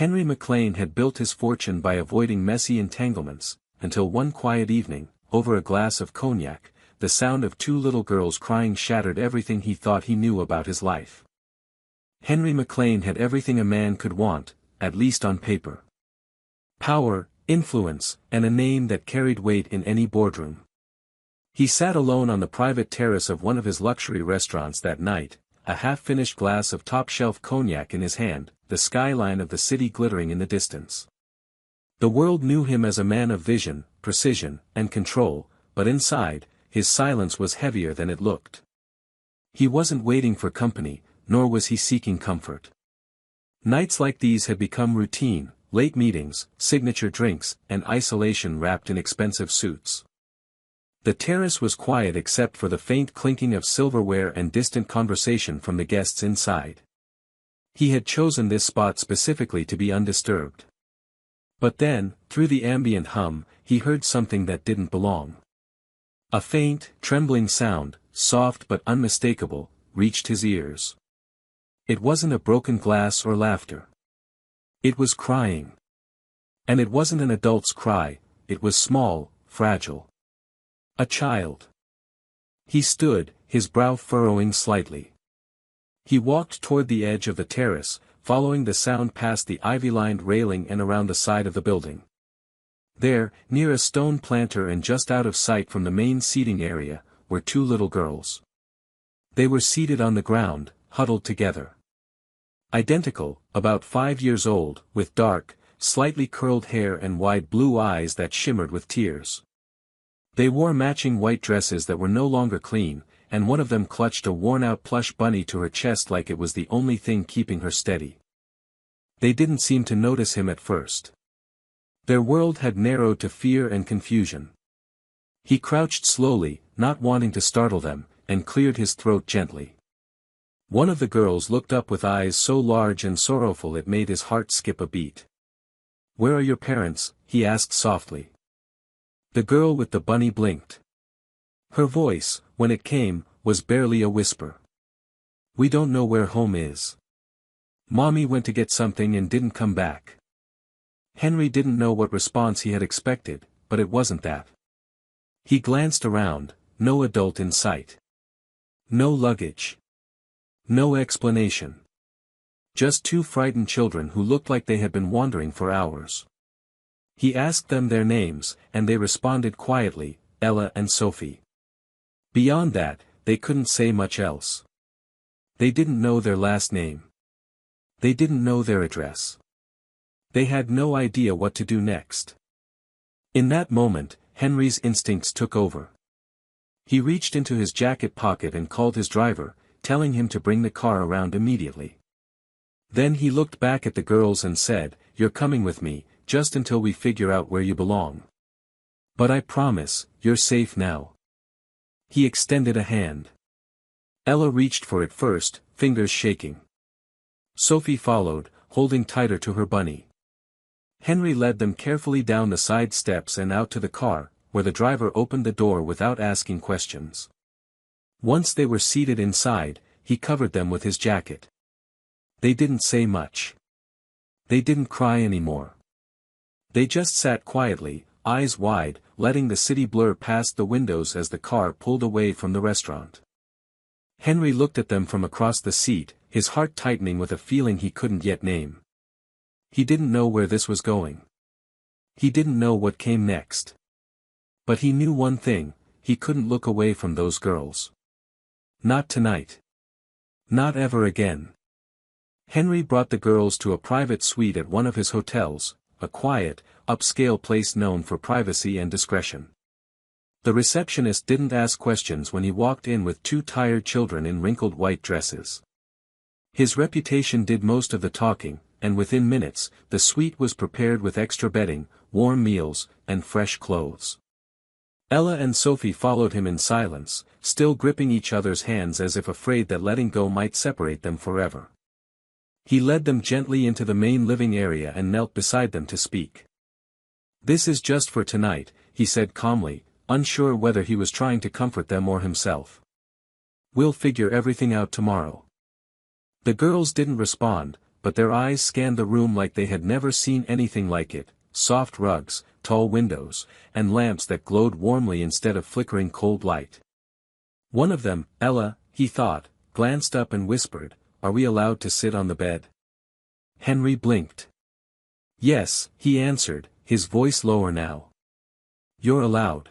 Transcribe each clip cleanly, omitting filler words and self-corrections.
Henry McLean had built his fortune by avoiding messy entanglements, until one quiet evening, over a glass of cognac, the sound of two little girls crying shattered everything he thought he knew about his life. Henry McLean had everything a man could want, at least on paper. Power, influence, and a name that carried weight in any boardroom. He sat alone on the private terrace of one of his luxury restaurants that night, a half-finished glass of top-shelf cognac in his hand, the skyline of the city glittering in the distance. The world knew him as a man of vision, precision, and control, but inside, his silence was heavier than it looked. He wasn't waiting for company, nor was he seeking comfort. Nights like these had become routine, late meetings, signature drinks, and isolation wrapped in expensive suits. The terrace was quiet except for the faint clinking of silverware and distant conversation from the guests inside. He had chosen this spot specifically to be undisturbed. But then, through the ambient hum, he heard something that didn't belong. A faint, trembling sound, soft but unmistakable, reached his ears. It wasn't a broken glass or laughter. It was crying. And it wasn't an adult's cry, it was small, fragile. A child. He stood, his brow furrowing slightly. He walked toward the edge of the terrace, following the sound past the ivy-lined railing and around the side of the building. There, near a stone planter and just out of sight from the main seating area, were two little girls. They were seated on the ground, huddled together. Identical, about 5 years old, with dark, slightly curled hair and wide blue eyes that shimmered with tears. They wore matching white dresses that were no longer clean, and one of them clutched a worn-out plush bunny to her chest like it was the only thing keeping her steady. They didn't seem to notice him at first. Their world had narrowed to fear and confusion. He crouched slowly, not wanting to startle them, and cleared his throat gently. One of the girls looked up with eyes so large and sorrowful it made his heart skip a beat. "Where are your parents?" he asked softly. The girl with the bunny blinked. Her voice, when it came, was barely a whisper. "We don't know where home is. Mommy went to get something and didn't come back." Henry didn't know what response he had expected, but it wasn't that. He glanced around, no adult in sight. No luggage. No explanation. Just two frightened children who looked like they had been wandering for hours. He asked them their names, and they responded quietly, Ella and Sophie. Beyond that, they couldn't say much else. They didn't know their last name. They didn't know their address. They had no idea what to do next. In that moment, Henry's instincts took over. He reached into his jacket pocket and called his driver, telling him to bring the car around immediately. Then he looked back at the girls and said, "You're coming with me, just until we figure out where you belong. But I promise, you're safe now." He extended a hand. Ella reached for it first, fingers shaking. Sophie followed, holding tighter to her bunny. Henry led them carefully down the side steps and out to the car, where the driver opened the door without asking questions. Once they were seated inside, he covered them with his jacket. They didn't say much. They didn't cry anymore. They just sat quietly, eyes wide, letting the city blur past the windows as the car pulled away from the restaurant. Henry looked at them from across the seat, his heart tightening with a feeling he couldn't yet name. He didn't know where this was going. He didn't know what came next. But he knew one thing, he couldn't look away from those girls. Not tonight. Not ever again. Henry brought the girls to a private suite at one of his hotels, a quiet, upscale place known for privacy and discretion. The receptionist didn't ask questions when he walked in with two tired children in wrinkled white dresses. His reputation did most of the talking, and within minutes, the suite was prepared with extra bedding, warm meals, and fresh clothes. Ella and Sophie followed him in silence, still gripping each other's hands as if afraid that letting go might separate them forever. He led them gently into the main living area and knelt beside them to speak. "This is just for tonight," he said calmly, unsure whether he was trying to comfort them or himself. "We'll figure everything out tomorrow." The girls didn't respond, but their eyes scanned the room like they had never seen anything like it: soft rugs, tall windows, and lamps that glowed warmly instead of flickering cold light. One of them, Ella, he thought, glanced up and whispered, "Are we allowed to sit on the bed?" Henry blinked. "Yes," he answered, his voice lower now. "You're allowed."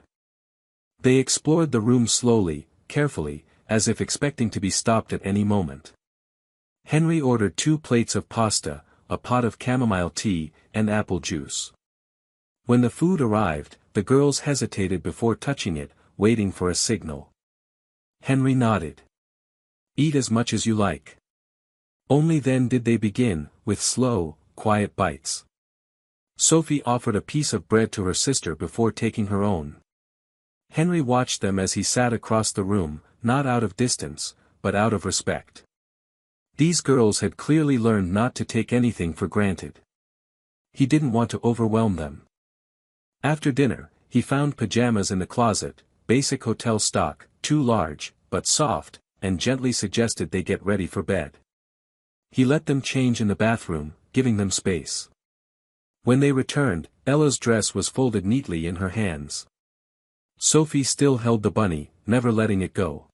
They explored the room slowly, carefully, as if expecting to be stopped at any moment. Henry ordered 2 plates of pasta, a pot of chamomile tea, and apple juice. When the food arrived, the girls hesitated before touching it, waiting for a signal. Henry nodded. "Eat as much as you like." Only then did they begin, with slow, quiet bites. Sophie offered a piece of bread to her sister before taking her own. Henry watched them as he sat across the room, not out of distance, but out of respect. These girls had clearly learned not to take anything for granted. He didn't want to overwhelm them. After dinner, he found pajamas in the closet, basic hotel stock, too large, but soft, and gently suggested they get ready for bed. He let them change in the bathroom, giving them space. When they returned, Ella's dress was folded neatly in her hands. Sophie still held the bunny, never letting it go.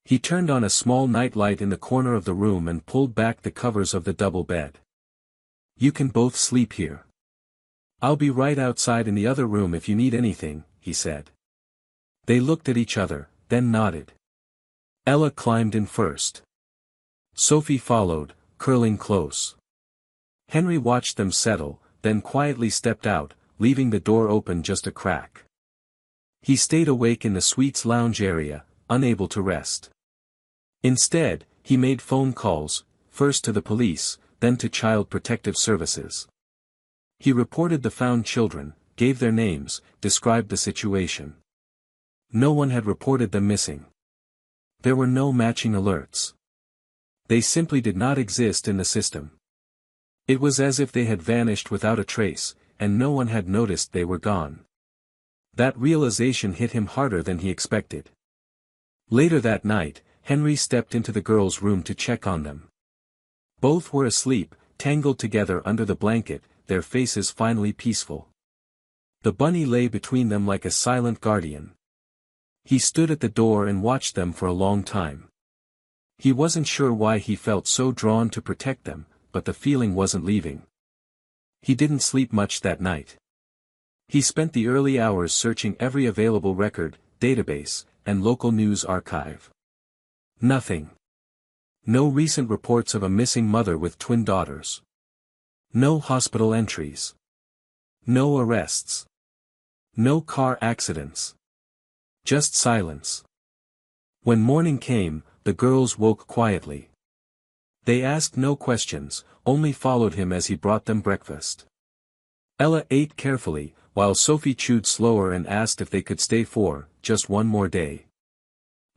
He turned on a small night light in the corner of the room and pulled back the covers of the double bed. "You can both sleep here. I'll be right outside in the other room if you need anything," he said. They looked at each other, then nodded. Ella climbed in first. Sophie followed, curling close. Henry watched them settle, then quietly stepped out, leaving the door open just a crack. He stayed awake in the suite's lounge area, unable to rest. Instead, he made phone calls, first to the police, then to Child Protective Services. He reported the found children, gave their names, described the situation. No one had reported them missing. There were no matching alerts. They simply did not exist in the system. It was as if they had vanished without a trace, and no one had noticed they were gone. That realization hit him harder than he expected. Later that night, Henry stepped into the girls' room to check on them. Both were asleep, tangled together under the blanket, their faces finally peaceful. The bunny lay between them like a silent guardian. He stood at the door and watched them for a long time. He wasn't sure why he felt so drawn to protect them, but the feeling wasn't leaving. He didn't sleep much that night. He spent the early hours searching every available record, database, and local news archive. Nothing. No recent reports of a missing mother with twin daughters. No hospital entries. No arrests. No car accidents. Just silence. When morning came, the girls woke quietly. They asked no questions, only followed him as he brought them breakfast. Ella ate carefully, while Sophie chewed slower and asked if they could stay for just one more day.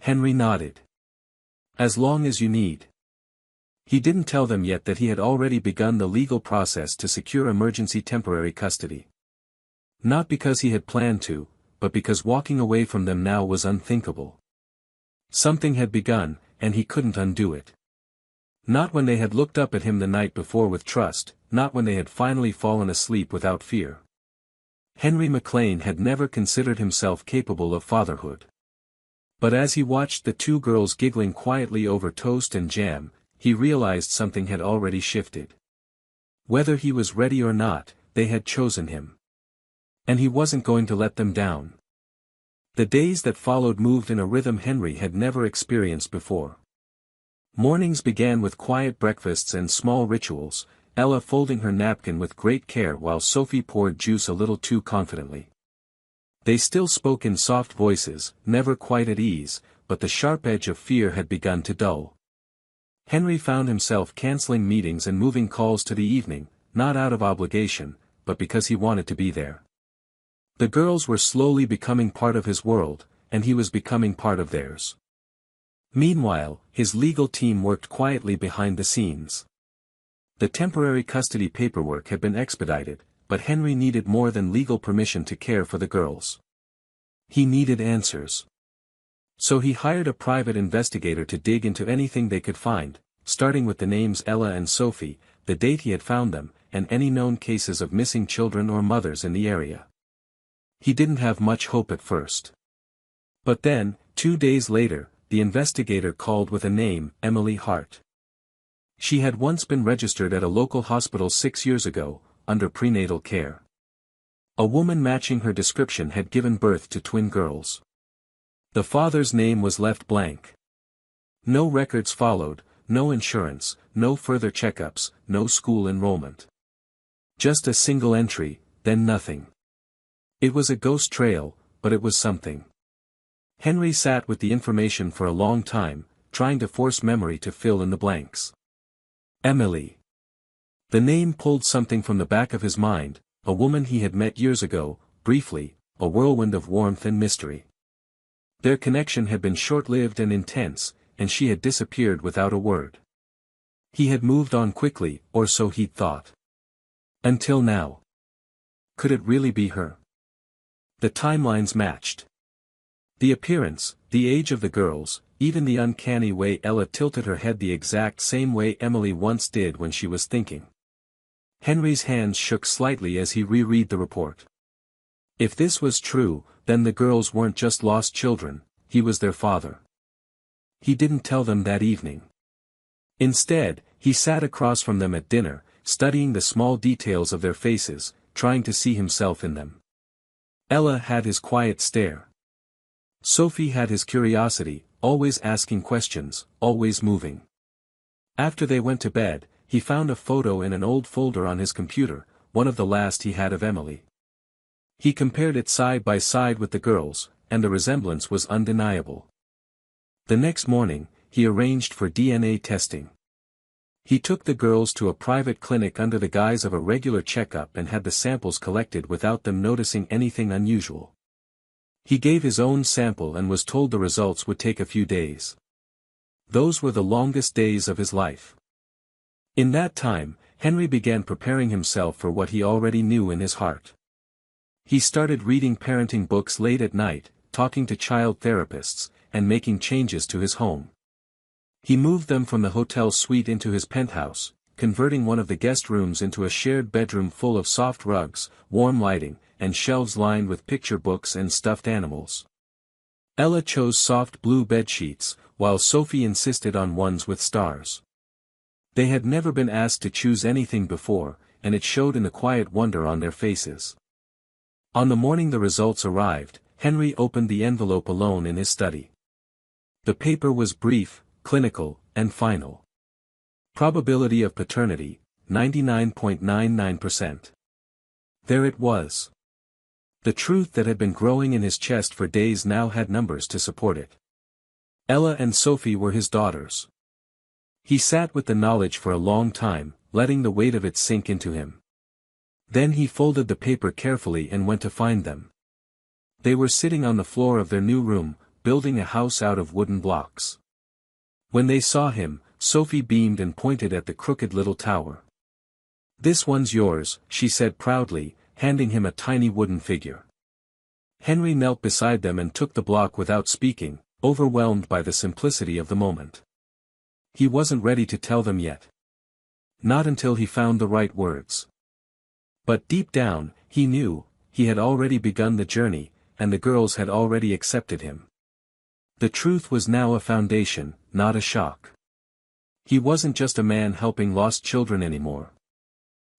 Henry nodded. "As long as you need." He didn't tell them yet that he had already begun the legal process to secure emergency temporary custody. Not because he had planned to, but because walking away from them now was unthinkable. Something had begun, and he couldn't undo it. Not when they had looked up at him the night before with trust, not when they had finally fallen asleep without fear. Henry McLean had never considered himself capable of fatherhood. But as he watched the 2 girls giggling quietly over toast and jam, he realized something had already shifted. Whether he was ready or not, they had chosen him. And he wasn't going to let them down. The days that followed moved in a rhythm Henry had never experienced before. Mornings began with quiet breakfasts and small rituals, Ella folding her napkin with great care while Sophie poured juice a little too confidently. They still spoke in soft voices, never quite at ease, but the sharp edge of fear had begun to dull. Henry found himself canceling meetings and moving calls to the evening, not out of obligation, but because he wanted to be there. The girls were slowly becoming part of his world, and he was becoming part of theirs. Meanwhile, his legal team worked quietly behind the scenes. The temporary custody paperwork had been expedited, but Henry needed more than legal permission to care for the girls. He needed answers. So he hired a private investigator to dig into anything they could find, starting with the names Ella and Sophie, the date he had found them, and any known cases of missing children or mothers in the area. He didn't have much hope at first. But then, 2 days later, the investigator called with a name, Emily Hart. She had once been registered at a local hospital 6 years ago, under prenatal care. A woman matching her description had given birth to twin girls. The father's name was left blank. No records followed, no insurance, no further checkups, no school enrollment. Just a single entry, then nothing. It was a ghost trail, but it was something. Henry sat with the information for a long time, trying to force memory to fill in the blanks. Emily. The name pulled something from the back of his mind, a woman he had met years ago, briefly, a whirlwind of warmth and mystery. Their connection had been short-lived and intense, and she had disappeared without a word. He had moved on quickly, or so he'd thought. Until now. Could it really be her? The timelines matched. The appearance, the age of the girls, even the uncanny way Ella tilted her head the exact same way Emily once did when she was thinking. Henry's hands shook slightly as he reread the report. If this was true, then the girls weren't just lost children, he was their father. He didn't tell them that evening. Instead, he sat across from them at dinner, studying the small details of their faces, trying to see himself in them. Ella had his quiet stare. Sophie had his curiosity, always asking questions, always moving. After they went to bed, he found a photo in an old folder on his computer, one of the last he had of Emily. He compared it side by side with the girls, and the resemblance was undeniable. The next morning, he arranged for DNA testing. He took the girls to a private clinic under the guise of a regular checkup and had the samples collected without them noticing anything unusual. He gave his own sample and was told the results would take a few days. Those were the longest days of his life. In that time, Henry began preparing himself for what he already knew in his heart. He started reading parenting books late at night, talking to child therapists, and making changes to his home. He moved them from the hotel suite into his penthouse, converting one of the guest rooms into a shared bedroom full of soft rugs, warm lighting, and shelves lined with picture books and stuffed animals. Ella chose soft blue bedsheets, while Sophie insisted on ones with stars. They had never been asked to choose anything before, and it showed in the quiet wonder on their faces. On the morning the results arrived, Henry opened the envelope alone in his study. The paper was brief, clinical, and final. Probability of paternity, 99.99%. There it was. The truth that had been growing in his chest for days now had numbers to support it. Ella and Sophie were his daughters. He sat with the knowledge for a long time, letting the weight of it sink into him. Then he folded the paper carefully and went to find them. They were sitting on the floor of their new room, building a house out of wooden blocks. When they saw him, Sophie beamed and pointed at the crooked little tower. "This one's yours," she said proudly, handing him a tiny wooden figure. Henry knelt beside them and took the block without speaking, overwhelmed by the simplicity of the moment. He wasn't ready to tell them yet. Not until he found the right words. But deep down, he knew, he had already begun the journey, and the girls had already accepted him. The truth was now a foundation, not a shock. He wasn't just a man helping lost children anymore.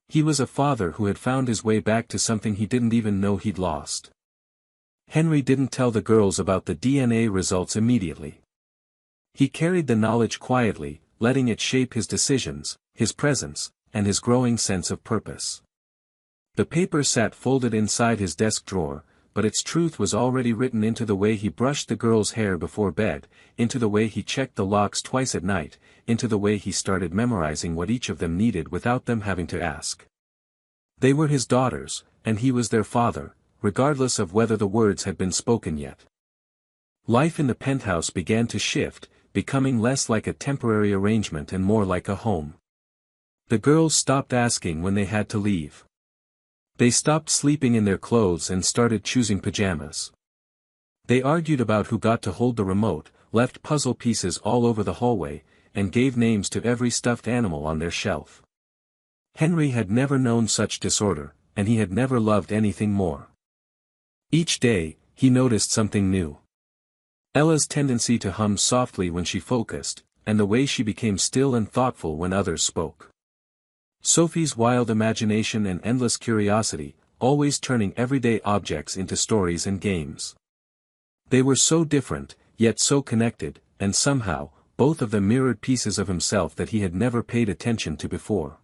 He was a father who had found his way back to something he didn't even know he'd lost. Henry didn't tell the girls about the DNA results immediately. He carried the knowledge quietly, letting it shape his decisions, his presence, and his growing sense of purpose. The paper sat folded inside his desk drawer, but its truth was already written into the way he brushed the girls' hair before bed, into the way he checked the locks twice at night, into the way he started memorizing what each of them needed without them having to ask. They were his daughters, and he was their father, regardless of whether the words had been spoken yet. Life in the penthouse began to shift, becoming less like a temporary arrangement and more like a home. The girls stopped asking when they had to leave. They stopped sleeping in their clothes and started choosing pajamas. They argued about who got to hold the remote, left puzzle pieces all over the hallway, and gave names to every stuffed animal on their shelf. Henry had never known such disorder, and he had never loved anything more. Each day, he noticed something new. Ella's tendency to hum softly when she focused, and the way she became still and thoughtful when others spoke. Sophie's wild imagination and endless curiosity, always turning everyday objects into stories and games. They were so different, yet so connected, and somehow, both of them mirrored pieces of himself that he had never paid attention to before.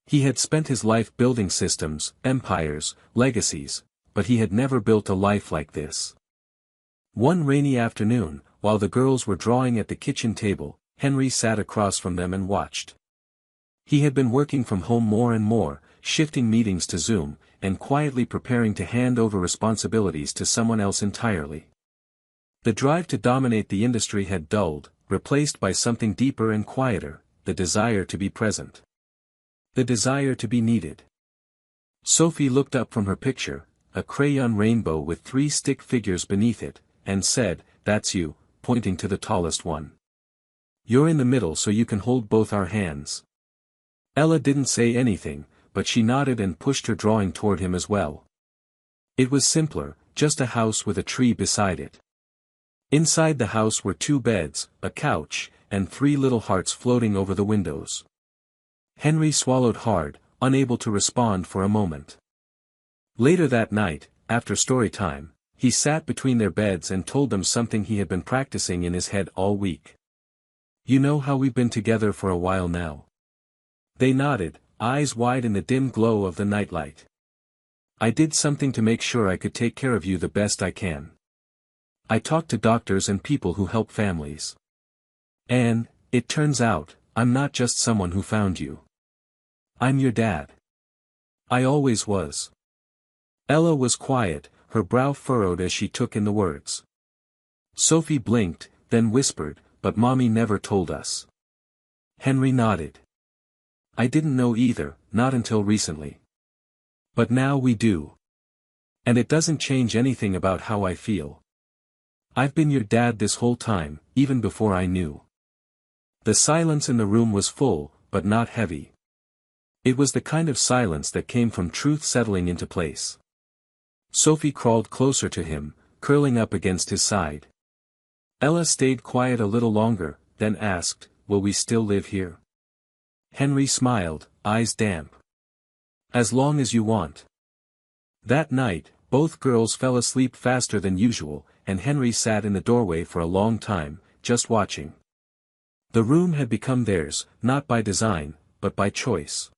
He had spent his life building systems, empires, legacies, but he had never built a life like this. One rainy afternoon, while the girls were drawing at the kitchen table, Henry sat across from them and watched. He had been working from home more and more, shifting meetings to Zoom, and quietly preparing to hand over responsibilities to someone else entirely. The drive to dominate the industry had dulled, replaced by something deeper and quieter, the desire to be present. The desire to be needed. Sophie looked up from her picture, a crayon rainbow with 3 stick figures beneath it, and said, "That's you," pointing to the tallest one. "You're in the middle so you can hold both our hands." Ella didn't say anything, but she nodded and pushed her drawing toward him as well. It was simpler, just a house with a tree beside it. Inside the house were 2 beds, a couch, and 3 little hearts floating over the windows. Henry swallowed hard, unable to respond for a moment. Later that night, after story time, he sat between their beds and told them something he had been practicing in his head all week. "You know how we've been together for a while now?" They nodded, eyes wide in the dim glow of the nightlight. "I did something to make sure I could take care of you the best I can. I talked to doctors and people who help families. And, it turns out, I'm not just someone who found you. I'm your dad. I always was." Ella was quiet, her brow furrowed as she took in the words. Sophie blinked, then whispered, "But Mommy never told us." Henry nodded. "I didn't know either, not until recently. But now we do. And it doesn't change anything about how I feel. I've been your dad this whole time, even before I knew." The silence in the room was full, but not heavy. It was the kind of silence that came from truth settling into place. Sophie crawled closer to him, curling up against his side. Ella stayed quiet a little longer, then asked, "Will we still live here?" Henry smiled, eyes damp. "As long as you want." That night, both girls fell asleep faster than usual, and Henry sat in the doorway for a long time, just watching. The room had become theirs, not by design, but by choice.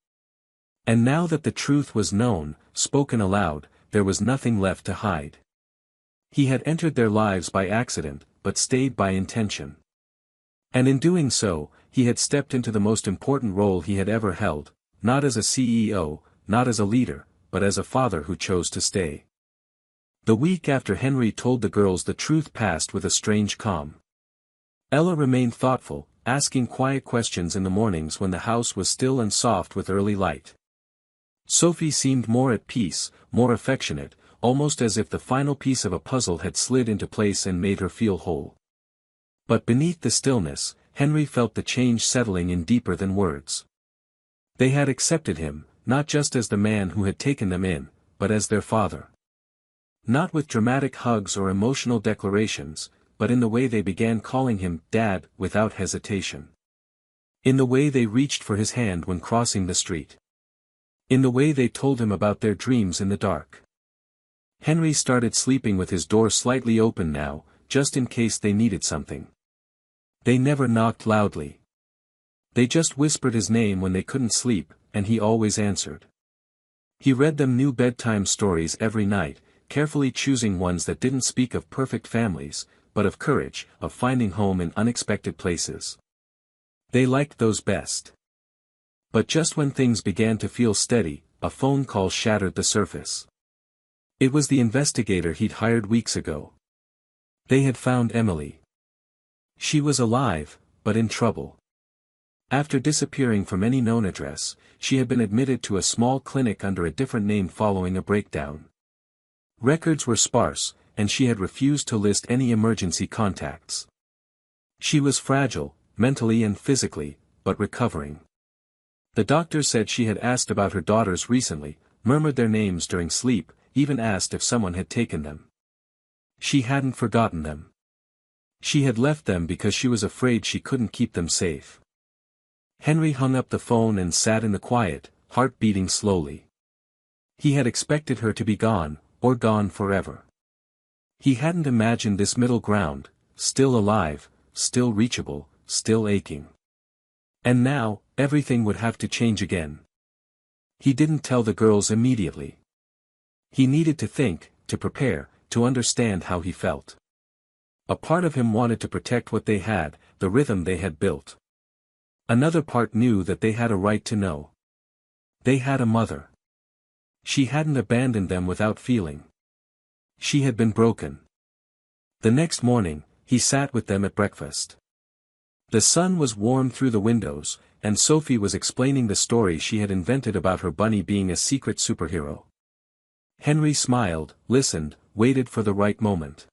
And now that the truth was known, spoken aloud, there was nothing left to hide. He had entered their lives by accident, but stayed by intention. And in doing so, he had stepped into the most important role he had ever held, not as a CEO, not as a leader, but as a father who chose to stay. The week after Henry told the girls the truth passed with a strange calm. Ella remained thoughtful, asking quiet questions in the mornings when the house was still and soft with early light. Sophie seemed more at peace, more affectionate, almost as if the final piece of a puzzle had slid into place and made her feel whole. But beneath the stillness, Henry felt the change settling in deeper than words. They had accepted him, not just as the man who had taken them in, but as their father. Not with dramatic hugs or emotional declarations, but in the way they began calling him Dad without hesitation. In the way they reached for his hand when crossing the street. In the way they told him about their dreams in the dark. Henry started sleeping with his door slightly open now, just in case they needed something. They never knocked loudly. They just whispered his name when they couldn't sleep, and he always answered. He read them new bedtime stories every night, carefully choosing ones that didn't speak of perfect families, but of courage, of finding home in unexpected places. They liked those best. But just when things began to feel steady, a phone call shattered the surface. It was the investigator he'd hired weeks ago. They had found Emily. She was alive, but in trouble. After disappearing from any known address, she had been admitted to a small clinic under a different name following a breakdown. Records were sparse, and she had refused to list any emergency contacts. She was fragile, mentally and physically, but recovering. The doctor said she had asked about her daughters recently, murmured their names during sleep, even asked if someone had taken them. She hadn't forgotten them. She had left them because she was afraid she couldn't keep them safe. Henry hung up the phone and sat in the quiet, heart beating slowly. He had expected her to be gone, or gone forever. He hadn't imagined this middle ground, still alive, still reachable, still aching. And now, everything would have to change again. He didn't tell the girls immediately. He needed to think, to prepare, to understand how he felt. A part of him wanted to protect what they had, the rhythm they had built. Another part knew that they had a right to know. They had a mother. She hadn't abandoned them without feeling. She had been broken. The next morning, he sat with them at breakfast. The sun was warm through the windows, and Sophie was explaining the story she had invented about her bunny being a secret superhero. Henry smiled, listened, waited for the right moment.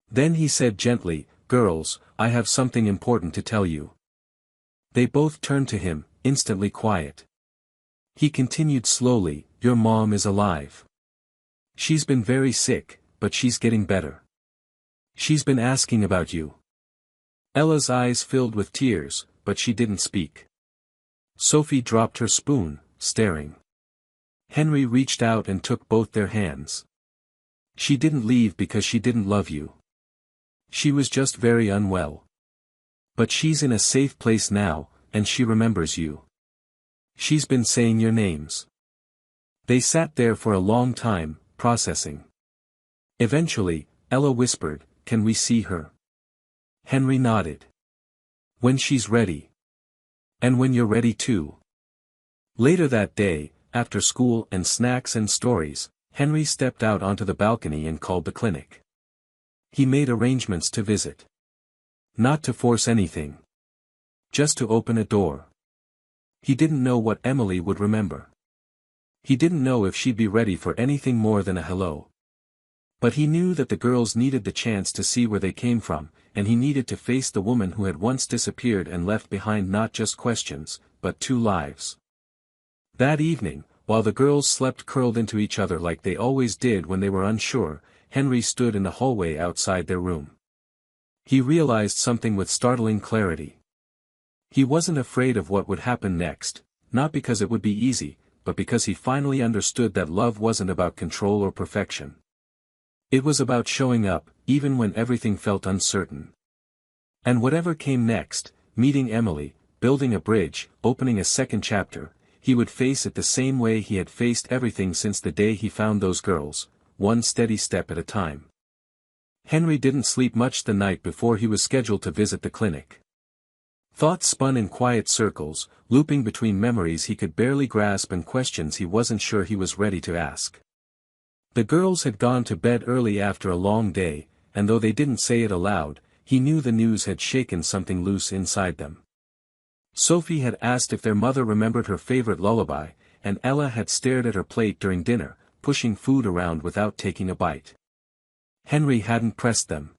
Then he said gently, "Girls, I have something important to tell you." They both turned to him, instantly quiet. He continued slowly, "Your mom is alive. She's been very sick, but she's getting better. She's been asking about you." Ella's eyes filled with tears, but she didn't speak. Sophie dropped her spoon, staring. Henry reached out and took both their hands. "She didn't leave because she didn't love you. She was just very unwell. But she's in a safe place now, and she remembers you. She's been saying your names." They sat there for a long time, processing. Eventually, Ella whispered, "Can we see her?" Henry nodded. "When she's ready. And when you're ready too." Later that day, after school and snacks and stories, Henry stepped out onto the balcony and called the clinic. He made arrangements to visit. Not to force anything. Just to open a door. He didn't know what Emily would remember. He didn't know if she'd be ready for anything more than a hello. But he knew that the girls needed the chance to see where they came from, and he needed to face the woman who had once disappeared and left behind not just questions, but 2 lives. That evening, while the girls slept curled into each other like they always did when they were unsure, Henry stood in the hallway outside their room. He realized something with startling clarity. He wasn't afraid of what would happen next, not because it would be easy, but because he finally understood that love wasn't about control or perfection. It was about showing up, even when everything felt uncertain. And whatever came next, meeting Emily, building a bridge, opening a second chapter, he would face it the same way he had faced everything since the day he found those girls, one steady step at a time. Henry didn't sleep much the night before he was scheduled to visit the clinic. Thoughts spun in quiet circles, looping between memories he could barely grasp and questions he wasn't sure he was ready to ask. The girls had gone to bed early after a long day, and though they didn't say it aloud, he knew the news had shaken something loose inside them. Sophie had asked if their mother remembered her favorite lullaby, and Ella had stared at her plate during dinner, pushing food around without taking a bite. Henry hadn't pressed them.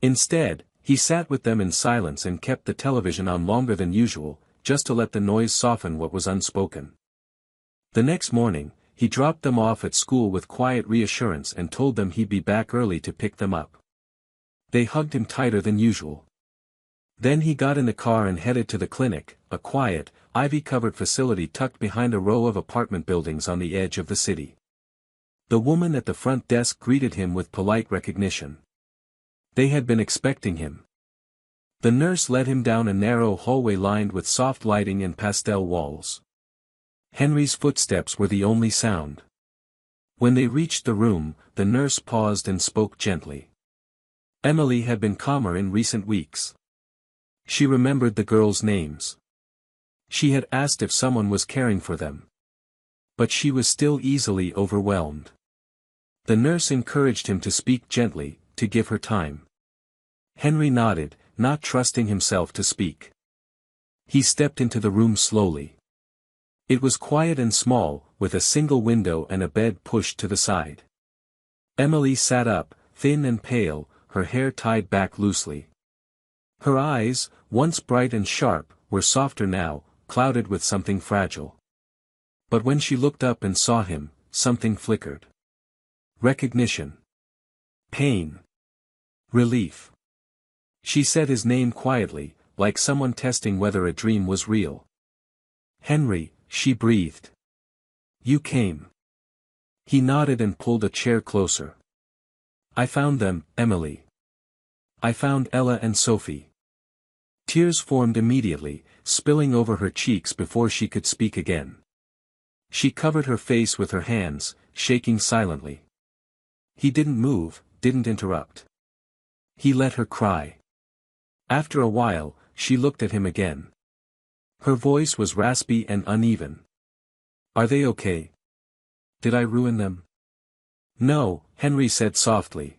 Instead, he sat with them in silence and kept the television on longer than usual, just to let the noise soften what was unspoken. The next morning, he dropped them off at school with quiet reassurance and told them he'd be back early to pick them up. They hugged him tighter than usual. Then he got in the car and headed to the clinic, a quiet, ivy-covered facility tucked behind a row of apartment buildings on the edge of the city. The woman at the front desk greeted him with polite recognition. They had been expecting him. The nurse led him down a narrow hallway lined with soft lighting and pastel walls. Henry's footsteps were the only sound. When they reached the room, the nurse paused and spoke gently. Emily had been calmer in recent weeks. She remembered the girls' names. She had asked if someone was caring for them. But she was still easily overwhelmed. The nurse encouraged him to speak gently, to give her time. Henry nodded, not trusting himself to speak. He stepped into the room slowly. It was quiet and small, with a single window and a bed pushed to the side. Emily sat up, thin and pale, her hair tied back loosely. Her eyes, once bright and sharp, were softer now, clouded with something fragile. But when she looked up and saw him, something flickered. Recognition. Pain. Relief. She said his name quietly, like someone testing whether a dream was real. "Henry," she breathed. "You came." He nodded and pulled a chair closer. "I found them, Emily. I found Ella and Sophie." Tears formed immediately, spilling over her cheeks before she could speak again. She covered her face with her hands, shaking silently. He didn't move, didn't interrupt. He let her cry. After a while, she looked at him again. Her voice was raspy and uneven. "Are they okay? Did I ruin them?" "No," Henry said softly.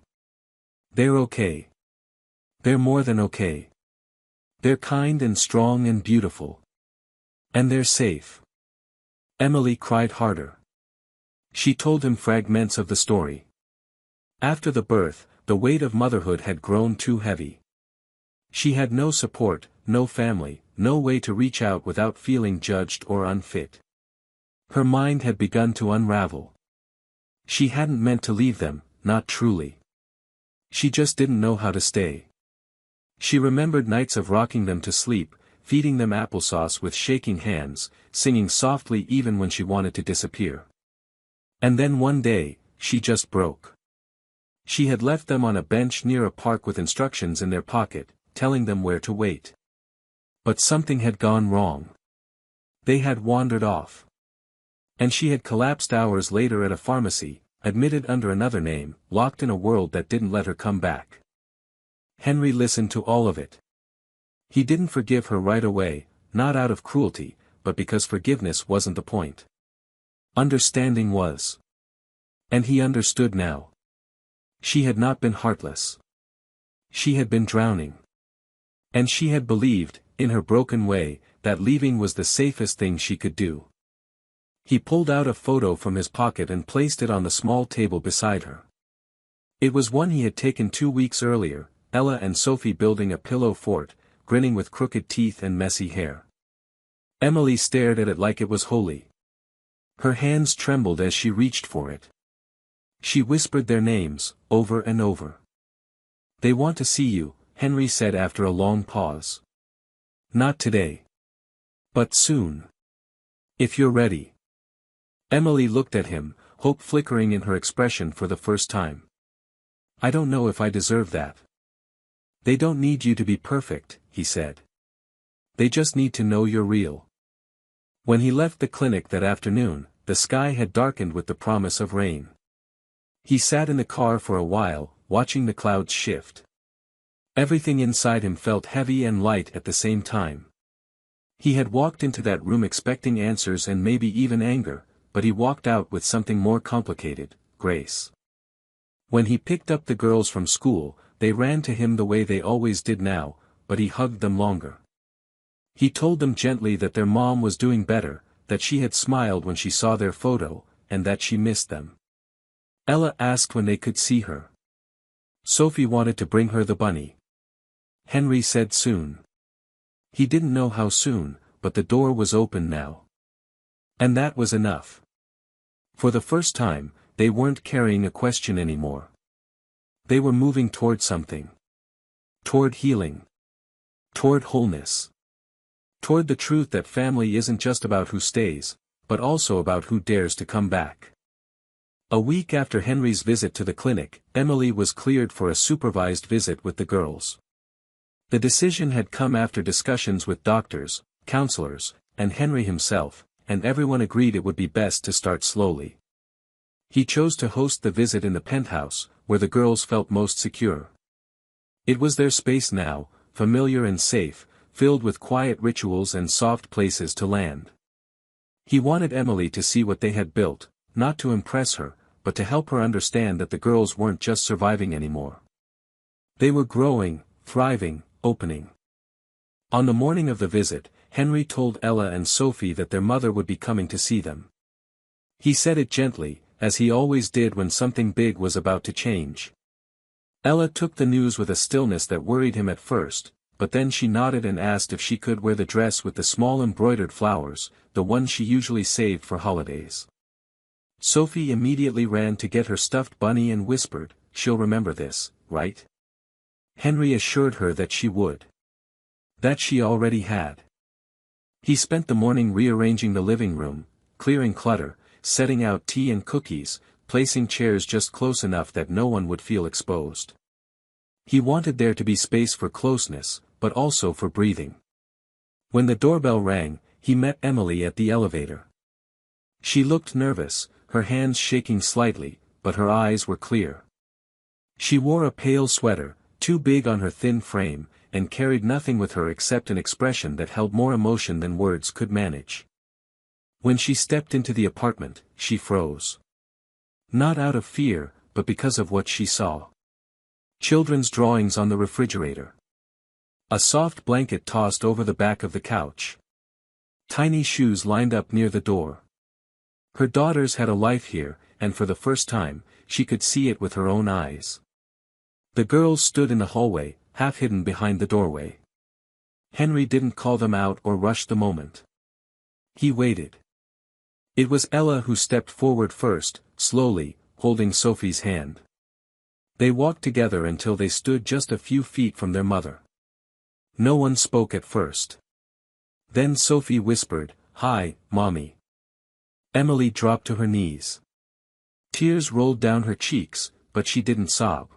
"They're okay. They're more than okay. They're kind and strong and beautiful. And they're safe." Emily cried harder. She told him fragments of the story. After the birth, the weight of motherhood had grown too heavy. She had no support, no family, no way to reach out without feeling judged or unfit. Her mind had begun to unravel. She hadn't meant to leave them, not truly. She just didn't know how to stay. She remembered nights of rocking them to sleep, feeding them applesauce with shaking hands, singing softly even when she wanted to disappear. And then one day, she just broke. She had left them on a bench near a park with instructions in their pocket, telling them where to wait. But something had gone wrong. They had wandered off. And she had collapsed hours later at a pharmacy, admitted under another name, locked in a world that didn't let her come back. Henry listened to all of it. He didn't forgive her right away, not out of cruelty, but because forgiveness wasn't the point. Understanding was. And he understood now. She had not been heartless. She had been drowning. And she had believed, in her broken way, that leaving was the safest thing she could do. He pulled out a photo from his pocket and placed it on the small table beside her. It was one he had taken 2 weeks earlier, Ella and Sophie building a pillow fort, grinning with crooked teeth and messy hair. Emily stared at it like it was holy. Her hands trembled as she reached for it. She whispered their names, over and over. "They want to see you," Henry said after a long pause. "Not today. But soon. If you're ready." Emily looked at him, hope flickering in her expression for the first time. "I don't know if I deserve that." "They don't need you to be perfect," he said. "They just need to know you're real." When he left the clinic that afternoon, the sky had darkened with the promise of rain. He sat in the car for a while, watching the clouds shift. Everything inside him felt heavy and light at the same time. He had walked into that room expecting answers and maybe even anger, but he walked out with something more complicated, grace. When he picked up the girls from school, they ran to him the way they always did now, but he hugged them longer. He told them gently that their mom was doing better, that she had smiled when she saw their photo, and that she missed them. Ella asked when they could see her. Sophie wanted to bring her the bunny. Henry said soon. He didn't know how soon, but the door was open now. And that was enough. For the first time, they weren't carrying a question anymore. They were moving toward something. Toward healing. Toward wholeness. Toward the truth that family isn't just about who stays, but also about who dares to come back. A week after Henry's visit to the clinic, Emily was cleared for a supervised visit with the girls. The decision had come after discussions with doctors, counselors, and Henry himself, and everyone agreed it would be best to start slowly. He chose to host the visit in the penthouse, where the girls felt most secure. It was their space now, familiar and safe, filled with quiet rituals and soft places to land. He wanted Emily to see what they had built, not to impress her, but to help her understand that the girls weren't just surviving anymore. They were growing, thriving, opening. On the morning of the visit, Henry told Ella and Sophie that their mother would be coming to see them. He said it gently, as he always did when something big was about to change. Ella took the news with a stillness that worried him at first, but then she nodded and asked if she could wear the dress with the small embroidered flowers, the one she usually saved for holidays. Sophie immediately ran to get her stuffed bunny and whispered, "She'll remember this, right?" Henry assured her that she would. That she already had. He spent the morning rearranging the living room, clearing clutter, setting out tea and cookies, placing chairs just close enough that no one would feel exposed. He wanted there to be space for closeness, but also for breathing. When the doorbell rang, he met Emily at the elevator. She looked nervous, her hands shaking slightly, but her eyes were clear. She wore a pale sweater, too big on her thin frame, and carried nothing with her except an expression that held more emotion than words could manage. When she stepped into the apartment, she froze. Not out of fear, but because of what she saw. Children's drawings on the refrigerator. A soft blanket tossed over the back of the couch. Tiny shoes lined up near the door. Her daughters had a life here, and for the first time, she could see it with her own eyes. The girls stood in the hallway, half hidden behind the doorway. Henry didn't call them out or rush the moment. He waited. It was Ella who stepped forward first, slowly, holding Sophie's hand. They walked together until they stood just a few feet from their mother. No one spoke at first. Then Sophie whispered, "Hi, Mommy." Emily dropped to her knees. Tears rolled down her cheeks, but she didn't sob.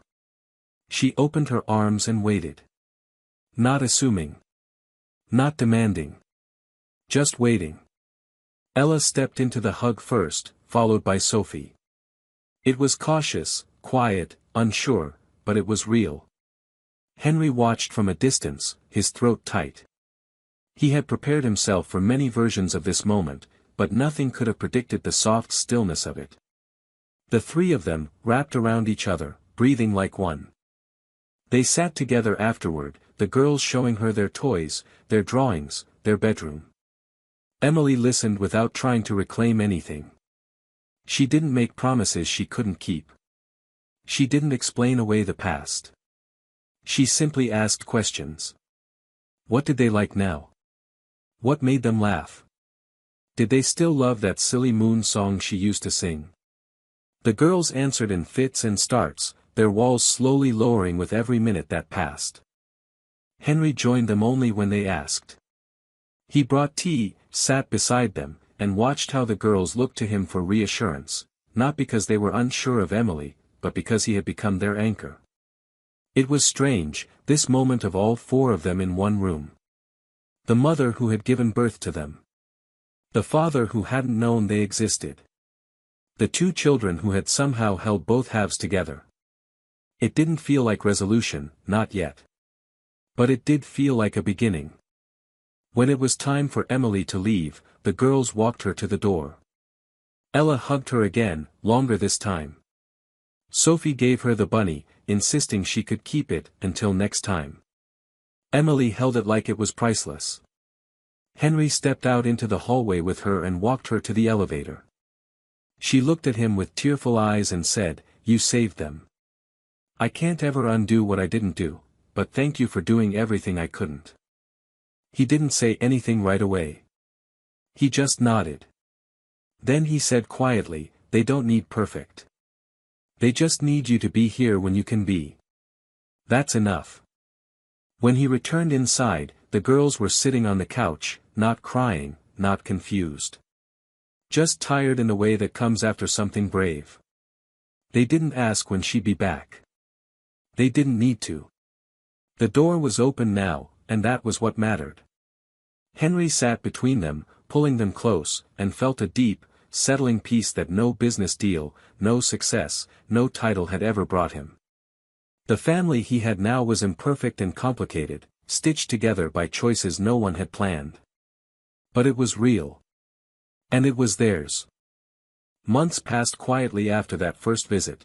She opened her arms and waited. Not assuming. Not demanding. Just waiting. Ella stepped into the hug first, followed by Sophie. It was cautious, quiet, unsure, but it was real. Henry watched from a distance, his throat tight. He had prepared himself for many versions of this moment, but nothing could have predicted the soft stillness of it. The three of them, wrapped around each other, breathing like one. They sat together afterward, the girls showing her their toys, their drawings, their bedroom. Emily listened without trying to reclaim anything. She didn't make promises she couldn't keep. She didn't explain away the past. She simply asked questions. What did they like now? What made them laugh? Did they still love that silly moon song she used to sing? The girls answered in fits and starts, their walls slowly lowering with every minute that passed. Henry joined them only when they asked. He brought tea, sat beside them, and watched how the girls looked to him for reassurance, not because they were unsure of Emily, but because he had become their anchor. It was strange, this moment of all four of them in one room. The mother who had given birth to them. The father who hadn't known they existed. The two children who had somehow held both halves together. It didn't feel like resolution, not yet. But it did feel like a beginning. When it was time for Emily to leave, the girls walked her to the door. Ella hugged her again, longer this time. Sophie gave her the bunny, insisting she could keep it until next time. Emily held it like it was priceless. Henry stepped out into the hallway with her and walked her to the elevator. She looked at him with tearful eyes and said, "You saved them. I can't ever undo what I didn't do, but thank you for doing everything I couldn't." He didn't say anything right away. He just nodded. Then he said quietly, "They don't need perfect. They just need you to be here when you can be. That's enough." When he returned inside, the girls were sitting on the couch, not crying, not confused. Just tired in the way that comes after something brave. They didn't ask when she'd be back. They didn't need to. The door was open now, and that was what mattered. Henry sat between them, pulling them close, and felt a deep, settling peace that no business deal, no success, no title had ever brought him. The family he had now was imperfect and complicated, stitched together by choices no one had planned. But it was real. And it was theirs. Months passed quietly after that first visit.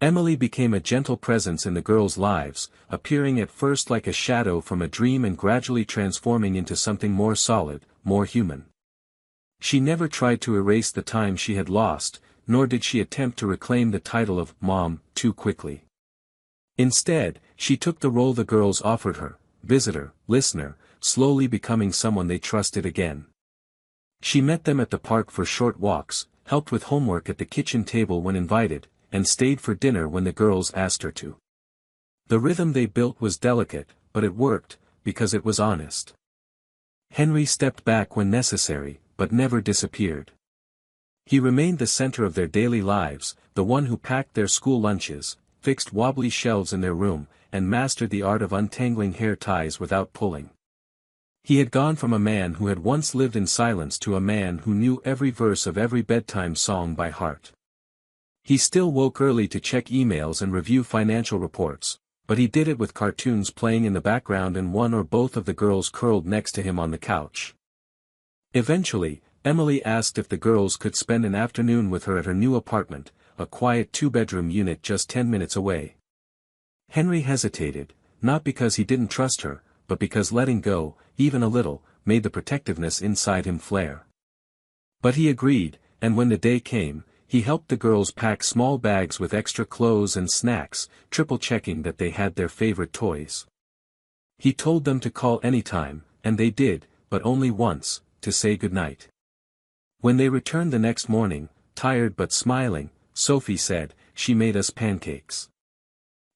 Emily became a gentle presence in the girls' lives, appearing at first like a shadow from a dream and gradually transforming into something more solid, more human. She never tried to erase the time she had lost, nor did she attempt to reclaim the title of Mom too quickly. Instead, she took the role the girls offered her, visitor, listener, slowly becoming someone they trusted again. She met them at the park for short walks, helped with homework at the kitchen table when invited, and stayed for dinner when the girls asked her to. The rhythm they built was delicate, but it worked, because it was honest. Henry stepped back when necessary, but never disappeared. He remained the center of their daily lives, the one who packed their school lunches, fixed wobbly shelves in their room, and mastered the art of untangling hair ties without pulling. He had gone from a man who had once lived in silence to a man who knew every verse of every bedtime song by heart. He still woke early to check emails and review financial reports, but he did it with cartoons playing in the background and one or both of the girls curled next to him on the couch. Eventually, Emily asked if the girls could spend an afternoon with her at her new apartment, a quiet two-bedroom unit just 10 minutes away. Henry hesitated, not because he didn't trust her, but because letting go, even a little, made the protectiveness inside him flare. But he agreed, and when the day came, he helped the girls pack small bags with extra clothes and snacks, triple-checking that they had their favorite toys. He told them to call anytime, and they did, but only once, to say goodnight. When they returned the next morning, tired but smiling, Sophie said, "She made us pancakes.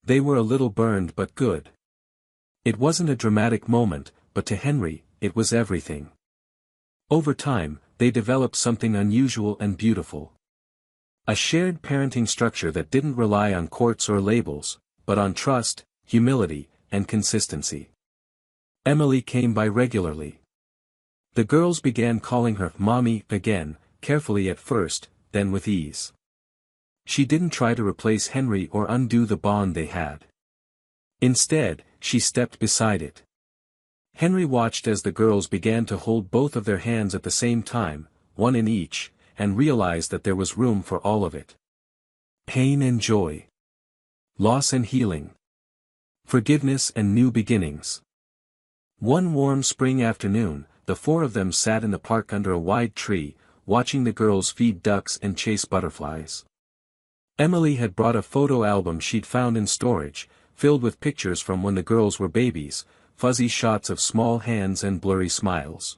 They were a little burned but good." It wasn't a dramatic moment, but to Henry, it was everything. Over time, they developed something unusual and beautiful. A shared parenting structure that didn't rely on courts or labels, but on trust, humility, and consistency. Emily came by regularly. The girls began calling her "Mommy" again, carefully at first, then with ease. She didn't try to replace Henry or undo the bond they had. Instead, she stepped beside it. Henry watched as the girls began to hold both of their hands at the same time, one in each, and realized that there was room for all of it. Pain and joy. Loss and healing. Forgiveness and new beginnings. One warm spring afternoon, the four of them sat in the park under a wide tree, watching the girls feed ducks and chase butterflies. Emily had brought a photo album she'd found in storage, filled with pictures from when the girls were babies, fuzzy shots of small hands and blurry smiles.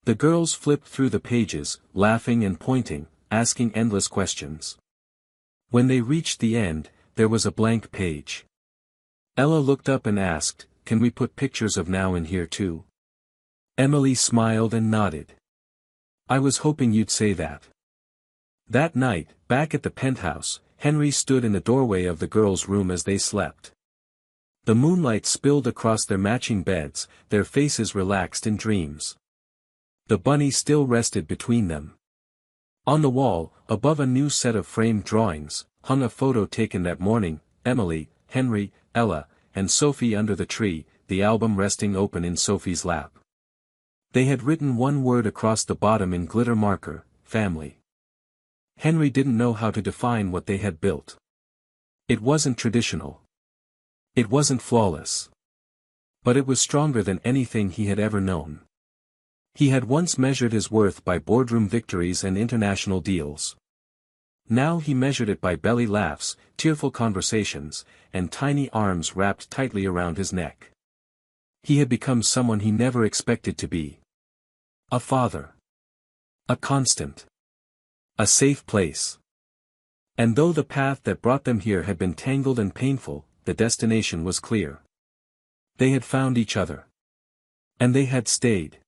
The girls flipped through the pages, laughing and pointing, asking endless questions. When they reached the end, there was a blank page. Ella looked up and asked, "Can we put pictures of now in here too?" Emily smiled and nodded. "I was hoping you'd say that." That night, back at the penthouse, Henry stood in the doorway of the girls' room as they slept. The moonlight spilled across their matching beds, their faces relaxed in dreams. The bunny still rested between them. On the wall, above a new set of framed drawings, hung a photo taken that morning, Emily, Henry, Ella, and Sophie under the tree, the album resting open in Sophie's lap. They had written one word across the bottom in glitter marker, family. Henry didn't know how to define what they had built. It wasn't traditional. It wasn't flawless. But it was stronger than anything he had ever known. He had once measured his worth by boardroom victories and international deals. Now he measured it by belly laughs, tearful conversations, and tiny arms wrapped tightly around his neck. He had become someone he never expected to be. A father. A constant. A safe place. And though the path that brought them here had been tangled and painful, the destination was clear. They had found each other. And they had stayed.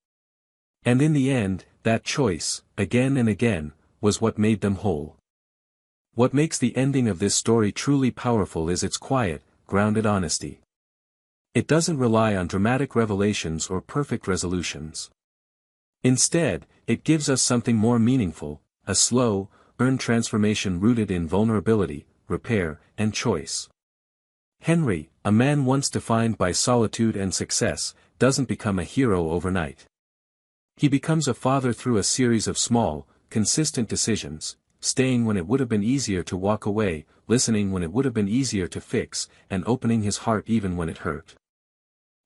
And in the end, that choice, again and again, was what made them whole. What makes the ending of this story truly powerful is its quiet, grounded honesty. It doesn't rely on dramatic revelations or perfect resolutions. Instead, it gives us something more meaningful, a slow, earned transformation rooted in vulnerability, repair, and choice. Henry, a man once defined by solitude and success, doesn't become a hero overnight. He becomes a father through a series of small, consistent decisions, staying when it would have been easier to walk away, listening when it would have been easier to fix, and opening his heart even when it hurt.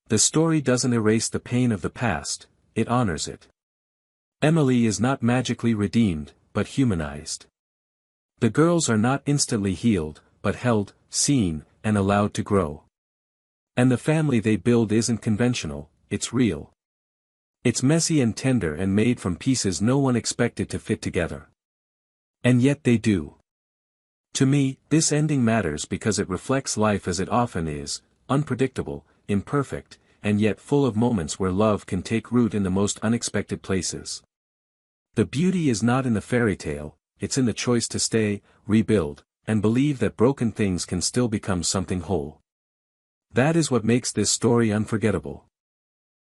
The story doesn't erase the pain of the past, it honors it. Emily is not magically redeemed, but humanized. The girls are not instantly healed, but held, seen, and allowed to grow. And the family they build isn't conventional, it's real. It's messy and tender and made from pieces no one expected to fit together. And yet they do. To me, this ending matters because it reflects life as it often is, unpredictable, imperfect, and yet full of moments where love can take root in the most unexpected places. The beauty is not in the fairy tale, it's in the choice to stay, rebuild, and believe that broken things can still become something whole. That is what makes this story unforgettable.